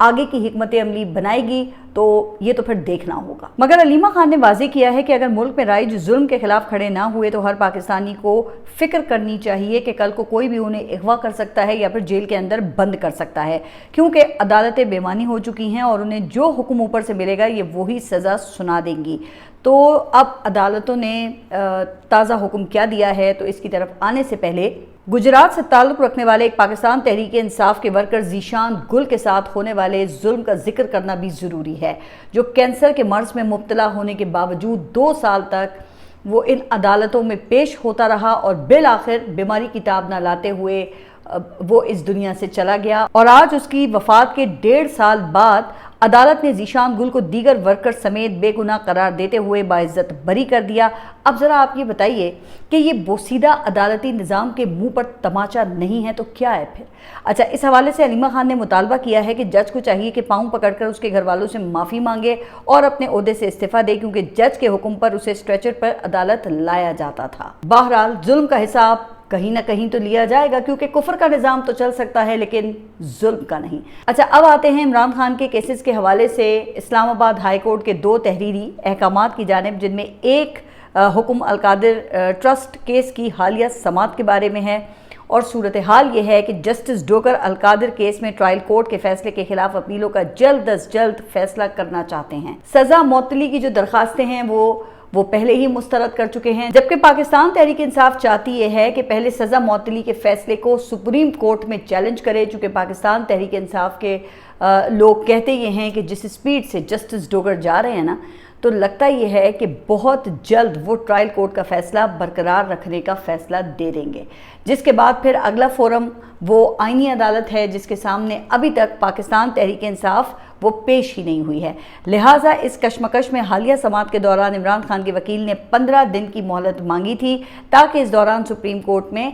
آگے کی حکمت عملی بنائے گی تو یہ تو پھر دیکھنا ہوگا۔ مگر علیمہ خان نے واضح کیا ہے کہ اگر ملک میں رائج ظلم کے خلاف کھڑے نہ ہوئے تو ہر پاکستانی کو فکر کرنی چاہیے کہ کل کو کوئی بھی انہیں اغوا کر سکتا ہے یا پھر جیل کے اندر بند کر سکتا ہے، کیونکہ عدالتیں بے معنی ہو چکی ہیں اور انہیں جو حکم اوپر سے ملے گا یہ وہی سزا سنا دیں گی۔ تو اب عدالتوں نے تازہ حکم کیا دیا ہے، تو اس کی طرف آنے سے پہلے گجرات سے تعلق رکھنے والے ایک پاکستان تحریک انصاف کے ورکر ذیشان گل کے ساتھ ہونے والے ظلم کا ذکر کرنا بھی ضروری ہے، جو کینسر کے مرض میں مبتلا ہونے کے باوجود 2 سال تک وہ ان عدالتوں میں پیش ہوتا رہا اور بالآخر بیماری کی تاب نہ لاتے ہوئے وہ اس دنیا سے چلا گیا، اور آج اس کی وفات کے 1.5 سال بعد عدالت نے ذیشان گل کو دیگر ورکر سمیت بے گناہ قرار دیتے ہوئے باعزت بری کر دیا۔ اب ذرا آپ یہ بتائیے کہ یہ بوسیدہ عدالتی نظام کے منہ پر تماچا نہیں ہے تو کیا ہے پھر؟ اچھا، اس حوالے سے علیمہ خان نے مطالبہ کیا ہے کہ جج کو چاہیے کہ پاؤں پکڑ کر اس کے گھر والوں سے معافی مانگے اور اپنے عہدے سے استعفیٰ دے، کیونکہ جج کے حکم پر اسے اسٹریچر پر عدالت لایا جاتا تھا۔ بہرحال ظلم کا حساب کہیں نہ کہیں تو لیا جائے گا، کیونکہ کفر کا نظام تو چل سکتا ہے لیکن ظلم کا نہیں۔ اچھا، اب آتے ہیں عمران خان کے کیسز کے حوالے سے اسلام آباد ہائی کورٹ کے 2 تحریری احکامات کی جانب، جن میں ایک حکم القادر ٹرسٹ کیس کی حالیہ سماعت کے بارے میں ہے، اور صورتحال یہ ہے کہ جسٹس ڈوگر القادر کیس میں ٹرائل کورٹ کے فیصلے کے خلاف اپیلوں کا جلد از جلد فیصلہ کرنا چاہتے ہیں۔ سزا معطلی کی جو درخواستیں ہیں وہ پہلے ہی مسترد کر چکے ہیں، جبکہ پاکستان تحریک انصاف چاہتی یہ ہے کہ پہلے سزا معطلی کے فیصلے کو سپریم کورٹ میں چیلنج کرے، چونکہ پاکستان تحریک انصاف کے لوگ کہتے یہ ہیں کہ جس سپیڈ سے جسٹس ڈوگر جا رہے ہیں نا، تو لگتا یہ ہے کہ بہت جلد وہ ٹرائل کورٹ کا فیصلہ برقرار رکھنے کا فیصلہ دے دیں گے، جس کے بعد پھر اگلا فورم وہ آئینی عدالت ہے، جس کے سامنے ابھی تک پاکستان تحریک انصاف وہ پیش ہی نہیں ہوئی ہے۔ لہٰذا اس کشمکش میں حالیہ سماعت کے دوران عمران خان کے وکیل نے 15 دن کی مہلت مانگی تھی تاکہ اس دوران سپریم کورٹ میں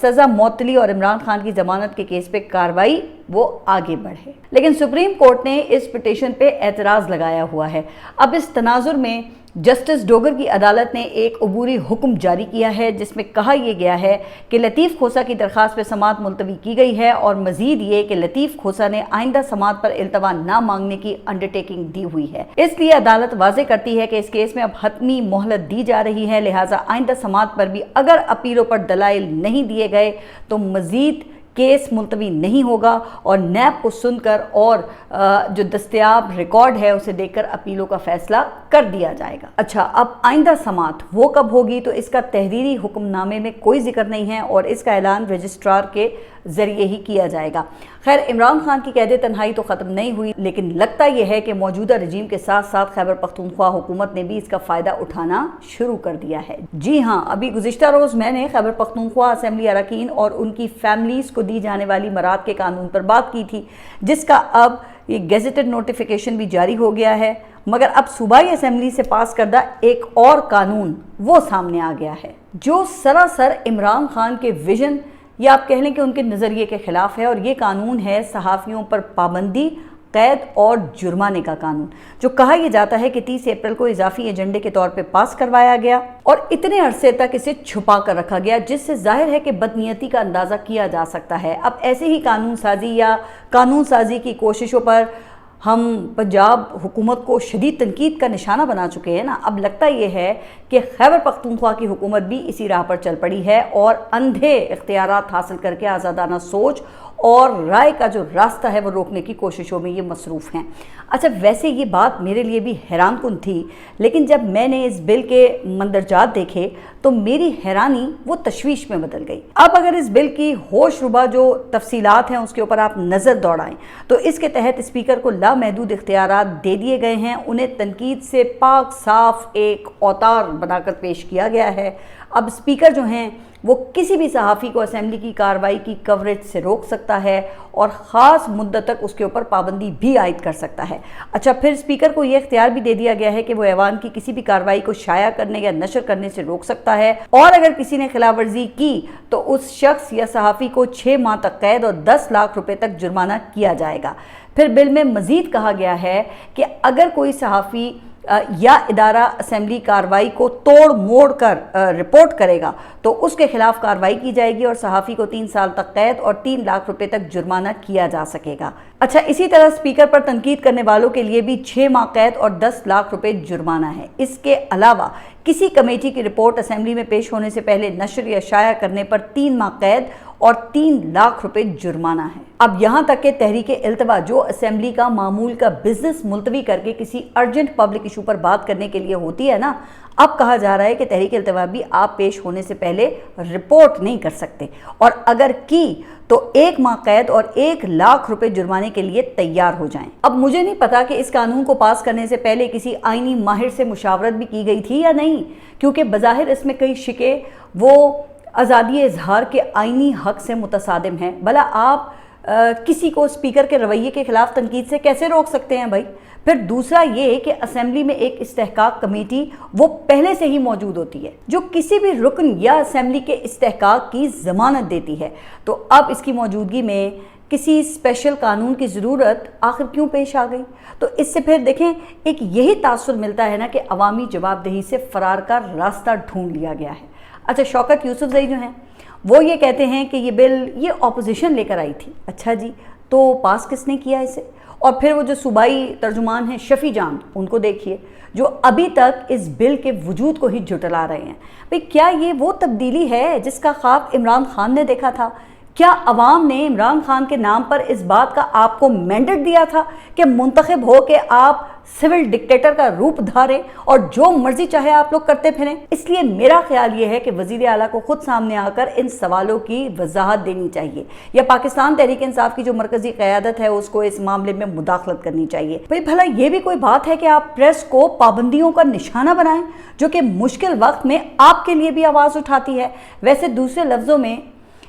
سزا معطلی اور عمران خان کی ضمانت کے کیس پہ کارروائی وہ آگے بڑھے، لیکن سپریم کورٹ نے اس پٹیشن پہ اعتراض لگایا ہوا ہے۔ اب اس تناظر میں جسٹس ڈوگر کی عدالت نے ایک عبوری حکم جاری کیا ہے، جس میں کہا یہ گیا ہے کہ لطیف کھوسہ کی درخواست پہ سماعت ملتوی کی گئی ہے، اور مزید یہ کہ لطیف کھوسہ نے آئندہ سماعت پر التوا نہ مانگنے کی انڈرٹیکنگ دی ہوئی ہے۔ اس لیے عدالت واضح کرتی ہے کہ اس کیس میں اب حتمی مہلت دی جا رہی ہے، لہٰذا آئندہ سماعت پر بھی اگر اپیلوں پر دلائل نہیں دیے گئے تو مزید کیس ملتوی نہیں ہوگا، اور نیب کو سن کر اور جو دستیاب ریکارڈ ہے اسے دیکھ کر اپیلوں کا فیصلہ کر دیا جائے گا۔ اچھا، اب آئندہ سماعت وہ کب ہوگی تو اس کا تحریری حکم نامے میں کوئی ذکر نہیں ہے، اور اس کا اعلان رجسٹرار کے ذریعے ہی کیا جائے گا۔ خیر، عمران خان کی قید تنہائی تو ختم نہیں ہوئی، لیکن لگتا یہ ہے کہ موجودہ رجیم کے ساتھ ساتھ خیبر پختونخوا حکومت نے بھی اس کا فائدہ اٹھانا شروع کر دیا ہے۔ جی ہاں، ابھی گزشتہ روز میں نے خیبر پختونخوا اسمبلی اراکین اور ان کی فیملیز کو دی جانے والی مراد کے قانون پر بات کی تھی، جس کا اب یہ گیزٹڈ نوٹیفیکیشن بھی جاری ہو گیا ہے، مگر اب صوبائی اسمبلی سے پاس کردہ ایک اور قانون وہ سامنے آ گیا ہے، جو سراسر عمران خان کے ویژن یا آپ کہہ لیں کہ ان کے نظریے کے خلاف ہے، اور یہ قانون ہے صحافیوں پر پابندی، قید اور جرمانے کا قانون، جو کہا یہ جاتا ہے کہ 30 اپریل کو اضافی ایجنڈے کے طور پہ پاس کروایا گیا اور اتنے عرصے تک اسے چھپا کر رکھا گیا، جس سے ظاہر ہے کہ بدنیتی کا اندازہ کیا جا سکتا ہے۔ اب ایسے ہی قانون سازی یا قانون سازی کی کوششوں پر ہم پنجاب حکومت کو شدید تنقید کا نشانہ بنا چکے ہیں نا، اب لگتا یہ ہے کہ خیبر پختونخوا کی حکومت بھی اسی راہ پر چل پڑی ہے اور اندھے اختیارات حاصل کر کے آزادانہ سوچ اور رائے کا جو راستہ ہے وہ روکنے کی کوششوں میں یہ مصروف ہیں۔ اچھا، ویسے یہ بات میرے لیے بھی حیران کن تھی، لیکن جب میں نے اس بل کے مندرجات دیکھے تو میری حیرانی وہ تشویش میں بدل گئی۔ اب اگر اس بل کی ہوش ربا جو تفصیلات ہیں اس کے اوپر آپ نظر دوڑائیں تو اس کے تحت اسپیکر کو لامحدود اختیارات دے دیے گئے ہیں، انہیں تنقید سے پاک صاف ایک اوتار بنا کر پیش کیا گیا ہے۔ اب اسپیکر جو ہیں وہ کسی بھی صحافی کو اسمبلی کی کارروائی کی کوریج سے روک سکتا ہے اور خاص مدت تک اس کے اوپر پابندی بھی عائد کر سکتا ہے۔ اچھا، پھر اسپیکر کو یہ اختیار بھی دے دیا گیا ہے کہ وہ ایوان کی کسی بھی کارروائی کو شائع کرنے یا نشر کرنے سے روک سکتا ہے، اور اگر کسی نے خلاف ورزی کی تو اس شخص یا صحافی کو 6 ماہ تک قید اور 10 لاکھ روپے تک جرمانہ کیا جائے گا۔ پھر بل میں مزید کہا گیا ہے کہ اگر کوئی صحافی یا ادارہ اسمبلی کارروائی کو توڑ موڑ کر رپورٹ کرے گا تو اس کے خلاف کارروائی کی جائے گی اور صحافی کو 3 سال تک قید اور 3 لاکھ روپے تک جرمانہ کیا جا سکے گا۔ اچھا، اسی طرح اسپیکر پر تنقید کرنے والوں کے لیے بھی 6 ماہ قید اور 10 لاکھ روپے جرمانہ ہے۔ اس کے علاوہ کسی کمیٹی کی رپورٹ اسمبلی میں پیش ہونے سے پہلے نشر یا شائع کرنے پر 3 ماہ قید اور 3 لاکھ روپے جرمانہ ہے۔ اب یہاں تک کہ تحریک التوا جو اسمبلی کا معمول کا بزنس ملتوی کر کے کسی ارجنٹ پبلک ایشو پر بات کرنے کے لیے ہوتی ہے نا، اب کہا جا رہا ہے کہ تحریک التوا بھی آپ پیش ہونے سے پہلے رپورٹ نہیں کر سکتے، اور اگر کی تو 1 ماہ قید اور 1 لاکھ روپے جرمانے کے لیے تیار ہو جائیں۔ اب مجھے نہیں پتا کہ اس قانون کو پاس کرنے سے پہلے کسی آئینی ماہر سے مشاورت بھی کی گئی تھی یا نہیں، کیونکہ بظاہر اس میں کئی شکے وہ آزادی اظہار کے آئینی حق سے متصادم ہیں۔ بھلا آپ کسی کو اسپیکر کے رویے کے خلاف تنقید سے کیسے روک سکتے ہیں بھائی؟ پھر دوسرا یہ کہ اسمبلی میں ایک استحقاق کمیٹی وہ پہلے سے ہی موجود ہوتی ہے جو کسی بھی رکن یا اسمبلی کے استحقاق کی ضمانت دیتی ہے، تو اب اس کی موجودگی میں کسی اسپیشل قانون کی ضرورت آخر کیوں پیش آ گئی؟ تو اس سے پھر دیکھیں ایک یہی تاثر ملتا ہے نا کہ عوامی جواب دہی سے فرار کا راستہ ڈھونڈ لیا گیا ہے۔ اچھا، شوکت یوسفزئی جو ہیں وہ یہ کہتے ہیں کہ یہ بل یہ اپوزیشن لے کر آئی تھی۔ اچھا جی، تو پاس کس نے کیا اسے؟ اور پھر وہ جو صوبائی ترجمان ہیں شفیع جان، ان کو دیکھیے جو ابھی تک اس بل کے وجود کو ہی جھٹلا رہے ہیں۔ بھئی کیا یہ وہ تبدیلی ہے جس کا خواب عمران خان نے دیکھا تھا؟ کیا عوام نے عمران خان کے نام پر اس بات کا آپ کو مینڈیٹ دیا تھا کہ منتخب ہو کے آپ سول ڈکٹیٹر کا روپ دھاریں اور جو مرضی چاہے آپ لوگ کرتے پھریں؟ اس لیے میرا خیال یہ ہے کہ وزیر اعلیٰ کو خود سامنے آ کر ان سوالوں کی وضاحت دینی چاہیے، یا پاکستان تحریک انصاف کی جو مرکزی قیادت ہے اس کو اس معاملے میں مداخلت کرنی چاہیے۔ بھئی بھلا یہ بھی کوئی بات ہے کہ آپ پریس کو پابندیوں کا نشانہ بنائیں جو کہ مشکل وقت میں آپ کے لیے بھی آواز اٹھاتی ہے؟ ویسے دوسرے لفظوں میں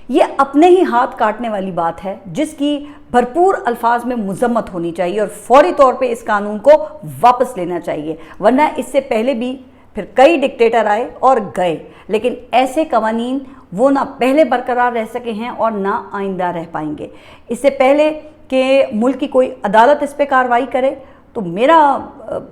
یہ اپنے ہی ہاتھ کاٹنے والی بات ہے جس کی بھرپور الفاظ میں مذمت ہونی چاہیے اور فوری طور پہ اس قانون کو واپس لینا چاہیے، ورنہ اس سے پہلے بھی پھر کئی ڈکٹیٹر آئے اور گئے، لیکن ایسے قوانین وہ نہ پہلے برقرار رہ سکے ہیں اور نہ آئندہ رہ پائیں گے۔ اس سے پہلے کہ ملک کی کوئی عدالت اس پہ کارروائی کرے تو میرا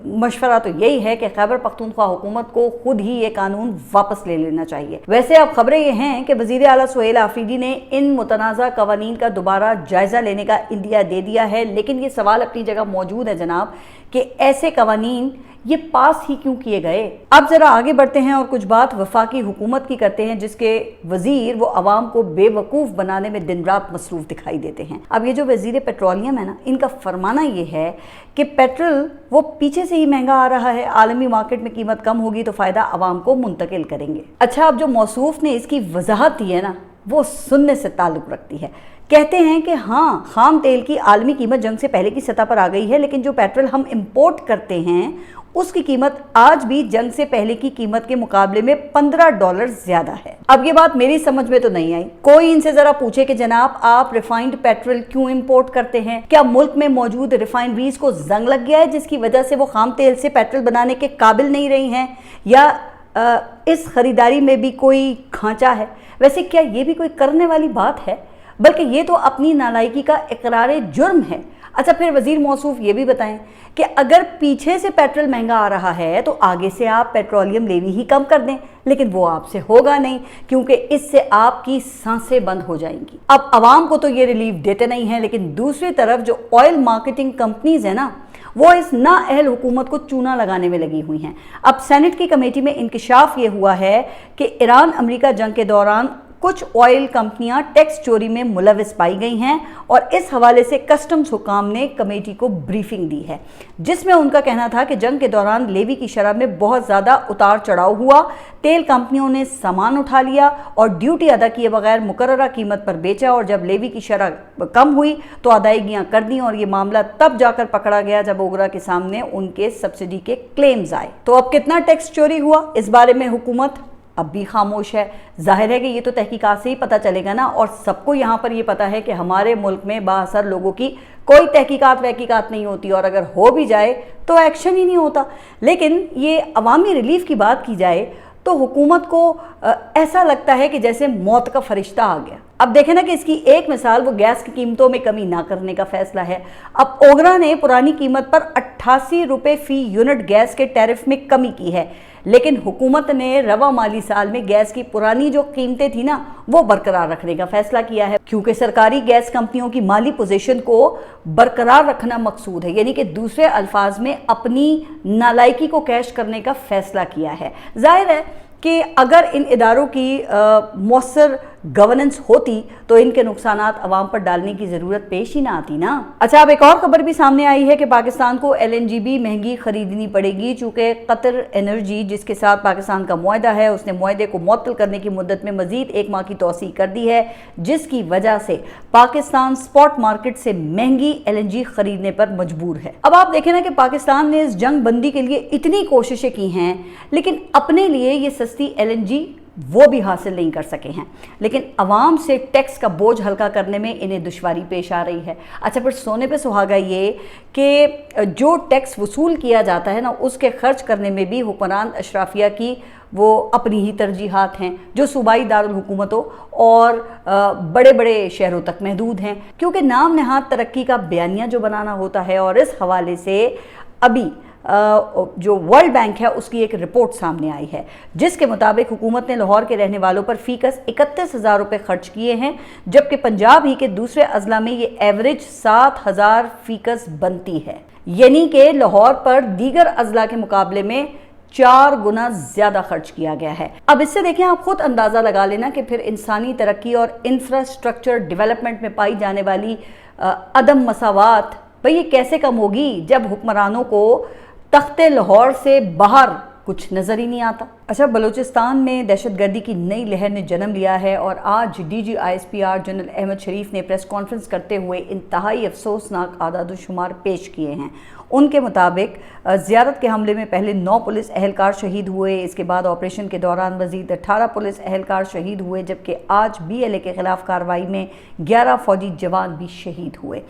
مشورہ تو یہی ہے کہ خیبر پختونخوا حکومت کو خود ہی یہ قانون واپس لے لینا چاہیے۔ ویسے اب خبریں یہ ہیں کہ وزیر اعلیٰ سہیل آفریدی نے ان متنازع قوانین کا دوبارہ جائزہ لینے کا عندیہ دے دیا ہے، لیکن یہ سوال اپنی جگہ موجود ہے جناب کہ ایسے قوانین یہ پاس ہی کیوں کیے گئے؟ اب ذرا آگے بڑھتے ہیں اور کچھ بات وفاقی حکومت کی کرتے ہیں جس کے وزیر وہ عوام کو بے وقوف بنانے میں دن رات مصروف دکھائی دیتے ہیں۔ اب یہ جو وزیر پیٹرولیم ہے نا، ان کا فرمانا یہ ہے کہ پیٹرول وہ پیچھے سے ہی مہنگا آ رہا ہے، عالمی مارکیٹ میں قیمت کم ہوگی تو فائدہ عوام کو منتقل کریں گے۔ اچھا، اب جو موصوف نے اس کی وضاحت دی ہے نا وہ سننے سے تعلق رکھتی ہے۔ کہتے ہیں کہ ہاں، خام تیل کی عالمی قیمت جنگ سے پہلے کی سطح پر آ گئی ہے، لیکن جو پیٹرول ہم امپورٹ کرتے ہیں اس کی قیمت آج بھی جنگ سے پہلے کی قیمت کے مقابلے میں $15 زیادہ ہے۔ اب یہ بات میری سمجھ میں تو نہیں آئی۔ کوئی ان سے ذرا پوچھے کہ جناب آپ ریفائنڈ پیٹرول کیوں امپورٹ کرتے ہیں؟ کیا ملک میں موجود ریفائنریز کو زنگ لگ گیا ہے جس کی وجہ سے وہ خام تیل سے پیٹرول بنانے کے قابل نہیں رہی ہیں، یا اس خریداری میں بھی کوئی کھانچا ہے؟ ویسے کیا یہ بھی کوئی کرنے والی بات ہے؟ بلکہ یہ تو اپنی نالائکی کا اقرار جرم ہے۔ اچھا، پھر وزیر موصوف یہ بھی بتائیں کہ اگر پیچھے سے پیٹرول مہنگا آ رہا ہے تو آگے سے آپ پیٹرولیم لیوی ہی کم کر دیں، لیکن وہ آپ سے ہوگا نہیں کیونکہ اس سے آپ کی سانسیں بند ہو جائیں گی۔ اب عوام کو تو یہ ریلیف دیتے نہیں ہیں، لیکن دوسری طرف جو آئل مارکیٹنگ کمپنیز ہیں نا وہ اس نااہل حکومت کو چونا لگانے میں لگی ہوئی ہیں۔ اب سینٹ کی کمیٹی میں انکشاف یہ ہوا ہے کہ ایران امریکہ جنگ کے دوران کچھ آئل کمپنیاں ٹیکس چوری میں ملوث پائی گئی ہیں، اور اس حوالے سے کسٹمز حکام نے کمیٹی کو بریفنگ دی ہے جس میں ان کا کہنا تھا کہ جنگ کے دوران لیوی کی شرح میں بہت زیادہ اتار چڑھاؤ ہوا، تیل کمپنیوں نے سامان اٹھا لیا اور ڈیوٹی ادا کیے بغیر مقررہ قیمت پر بیچا، اور جب لیوی کی شرح کم ہوئی تو ادائیگیاں کر دیں، اور یہ معاملہ تب جا کر پکڑا گیا جب اوگرا کے سامنے ان کے سبسڈی کے کلیمز آئے۔ تو اب کتنا ٹیکس چوری ہوا اس بارے میں حکومت اب بھی خاموش ہے۔ ظاہر ہے کہ یہ تو تحقیقات سے ہی پتہ چلے گا نا، اور سب کو یہاں پر یہ پتہ ہے کہ ہمارے ملک میں بااثر لوگوں کی کوئی تحقیقات وحقیقات نہیں ہوتی، اور اگر ہو بھی جائے تو ایکشن ہی نہیں ہوتا۔ لیکن یہ عوامی ریلیف کی بات کی جائے تو حکومت کو ایسا لگتا ہے کہ جیسے موت کا فرشتہ آ گیا۔ اب دیکھیں نا کہ اس کی ایک مثال وہ گیس کی قیمتوں میں کمی نہ کرنے کا فیصلہ ہے۔ اب اوگرا نے پرانی قیمت پر 88 روپے فی یونٹ گیس کے ٹیرف میں کمی کی ہے، لیکن حکومت نے رواں مالی سال میں گیس کی پرانی جو قیمتیں تھی نا وہ برقرار رکھنے کا فیصلہ کیا ہے، کیونکہ سرکاری گیس کمپنیوں کی مالی پوزیشن کو برقرار رکھنا مقصود ہے، یعنی کہ دوسرے الفاظ میں اپنی نالائکی کو کیش کرنے کا فیصلہ کیا ہے۔ ظاہر ہے کہ اگر ان اداروں کی مؤثر گورننس ہوتی تو ان کے نقصانات عوام پر ڈالنے کی ضرورت پیش ہی نہ آتی نا۔ اچھا، اب ایک اور خبر بھی سامنے آئی ہے کہ پاکستان کو LNG بھی مہنگی خریدنی پڑے گی، چونکہ قطر انرجی جس کے ساتھ پاکستان کا معاہدہ ہے اس نے معاہدے کو معطل کرنے کی مدت میں مزید 1 ماہ کی توسیع کر دی ہے، جس کی وجہ سے پاکستان سپاٹ مارکیٹ سے مہنگی LNG خریدنے پر مجبور ہے۔ اب آپ دیکھیں نا کہ پاکستان نے اس جنگ بندی کے لیے اتنی کوششیں کی ہیں، لیکن اپنے لیے یہ سستی LNG وہ بھی حاصل نہیں کر سکے ہیں، لیکن عوام سے ٹیکس کا بوجھ ہلکا کرنے میں انہیں دشواری پیش آ رہی ہے۔ اچھا، پھر سونے پہ سہاگا یہ کہ جو ٹیکس وصول کیا جاتا ہے نا اس کے خرچ کرنے میں بھی حکمران اشرافیہ کی وہ اپنی ہی ترجیحات ہیں، جو صوبائی دارالحکومتوں اور بڑے بڑے شہروں تک محدود ہیں، کیونکہ نام نہاد ترقی کا بیانیہ جو بنانا ہوتا ہے، اور اس حوالے سے ابھی جو ورلڈ بینک ہے اس کی ایک رپورٹ سامنے آئی ہے جس کے مطابق حکومت نے لاہور کے رہنے والوں پر فی کس 31,000 روپے خرچ کیے ہیں، جبکہ پنجاب ہی کے دوسرے اضلاع میں یہ ایوریج 7,000 فی کس بنتی ہے، یعنی کہ لاہور پر دیگر اضلاع کے مقابلے میں 4 گنا زیادہ خرچ کیا گیا ہے۔ اب اس سے دیکھیں، آپ خود اندازہ لگا لینا کہ پھر انسانی ترقی اور انفراسٹرکچر ڈیولپمنٹ میں پائی جانے والی عدم مساوات بھئی یہ کیسے کم ہوگی جب حکمرانوں کو تخت لاہور سے باہر کچھ نظر ہی نہیں آتا۔ اچھا، بلوچستان میں دہشت گردی کی نئی لہر نے جنم لیا ہے، اور آج DG ISPR جنرل احمد شریف نے پریس کانفرنس کرتے ہوئے انتہائی افسوسناک اعداد و شمار پیش کیے ہیں۔ ان کے مطابق زیارت کے حملے میں پہلے 9 پولیس اہلکار شہید ہوئے، اس کے بعد آپریشن کے دوران مزید 18 پولیس اہلکار شہید ہوئے، جبکہ آج BLA کے خلاف کارروائی میں 11 فوجی جوان بھی شہید ہوئے۔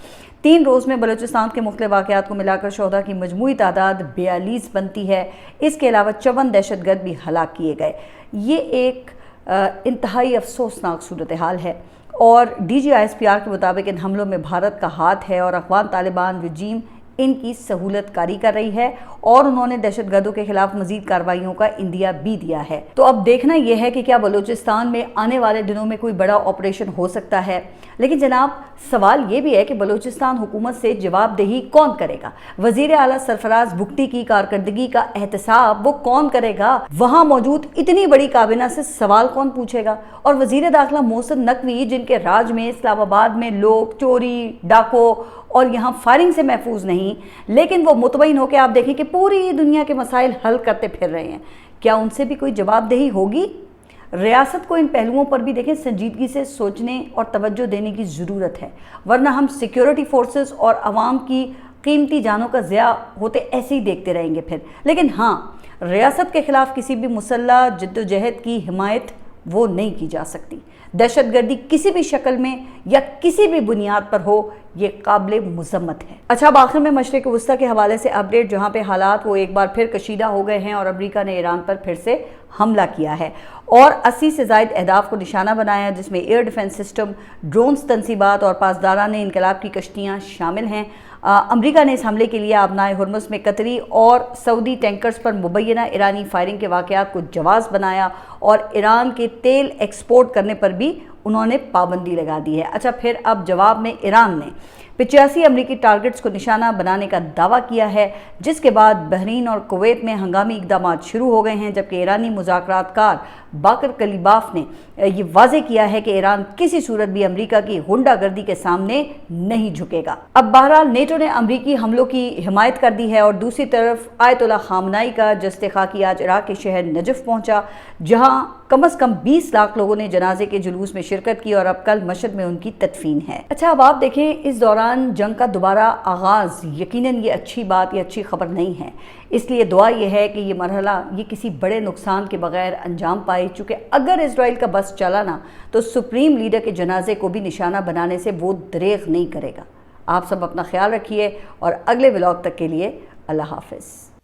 3 روز میں بلوچستان کے مختلف واقعات کو ملا کر شہداء کی مجموعی تعداد 42 بنتی ہے، اس کے علاوہ 54 دہشت گرد بھی ہلاک کیے گئے۔ یہ ایک انتہائی افسوسناک صورتحال ہے، اور DG ISPR کے مطابق ان حملوں میں بھارت کا ہاتھ ہے، اور افغان طالبان رجیم ان کی سہولت کاری کر رہی ہے، اور انہوں نے دہشت گردوں کے خلاف مزید کارروائیوں کا اندیا بھی دیا ہے۔ تو اب دیکھنا یہ ہے کہ کیا بلوچستان میں آنے والے دنوں میں کوئی بڑا آپریشن ہو سکتا ہے، لیکن جناب سوال یہ بھی ہے کہ بلوچستان حکومت سے جواب دہی کون کرے گا؟ وزیر اعلیٰ سرفراز بگٹی کی کارکردگی کا احتساب وہ کون کرے گا؟ وہاں موجود اتنی بڑی کابینہ سے سوال کون پوچھے گا؟ اور وزیر داخلہ محسن نقوی جن کے راج میں اسلام آباد میں لوگ چوری، ڈاکوں اور یہاں فائرنگ سے محفوظ نہیں، لیکن وہ مطمئن ہو کہ آپ دیکھیں کہ پوری دنیا کے مسائل حل کرتے پھر رہے ہیں، کیا ان سے بھی کوئی جواب دہی ہوگی؟ ریاست کو ان پہلوؤں پر بھی دیکھیں سنجیدگی سے سوچنے اور توجہ دینے کی ضرورت ہے، ورنہ ہم سیکیورٹی فورسز اور عوام کی قیمتی جانوں کا ضیاع ہوتے ایسے ہی دیکھتے رہیں گے پھر۔ لیکن ہاں، ریاست کے خلاف کسی بھی مسلح جدوجہد کی حمایت وہ نہیں کی جا سکتی۔ دہشت گردی کسی بھی شکل میں یا کسی بھی بنیاد پر ہو، یہ قابل مذمت ہے۔ اچھا، اب آخر میں مشرق وسطیٰ کے حوالے سے اپڈیٹ، جہاں پہ حالات وہ ایک بار پھر کشیدہ ہو گئے ہیں، اور امریکہ نے ایران پر پھر سے حملہ کیا ہے اور 80 سے زائد اہداف کو نشانہ بنایا، جس میں ایئر ڈیفنس سسٹم، ڈرونز تنصیبات اور پاسداران انقلاب کی کشتیاں شامل ہیں۔ امریکہ نے اس حملے کے لیے آبنائے ہرمز میں قطری اور سعودی ٹینکرز پر مبینہ ایرانی فائرنگ کے واقعات کو جواز بنایا، اور ایران کے تیل ایکسپورٹ کرنے پر بھی انہوں نے پابندی لگا دی ہے۔ اچھا، پھر اب جواب میں ایران نے 85 امریکی ٹارگٹس کو نشانہ بنانے کا دعویٰ کیا ہے، جس کے بعد بحرین اور کویت میں ہنگامی اقدامات شروع ہو گئے ہیں، جبکہ ایرانی مذاکرات کار باقر کلیباف نے یہ واضح کیا ہے کہ ایران کسی صورت بھی امریکہ کی غنڈہ گردی کے سامنے نہیں جھکے گا۔ اب بہرحال نیٹو نے امریکی حملوں کی حمایت کر دی ہے، اور دوسری طرف آیت اللہ خامنائی کا جسد خاکی آج عراق کے شہر نجف پہنچا، جہاں کم از کم 20 لاکھ لوگوں نے جنازے کے جلوس میں شرکت کی، اور اب کل مشہد میں ان کی تدفین ہے۔ اچھا، اب آپ دیکھیں اس دوران جنگ کا دوبارہ آغاز یقیناً یہ اچھی بات، یہ اچھی خبر نہیں ہے، اس لیے دعا یہ ہے کہ یہ مرحلہ یہ کسی بڑے نقصان کے بغیر انجام پائے، چونکہ اگر اسرائیل کا بس چلا نا تو سپریم لیڈر کے جنازے کو بھی نشانہ بنانے سے وہ دریغ نہیں کرے گا۔ آپ سب اپنا خیال رکھیے، اور اگلے ولاگ تک کے لیے اللہ حافظ۔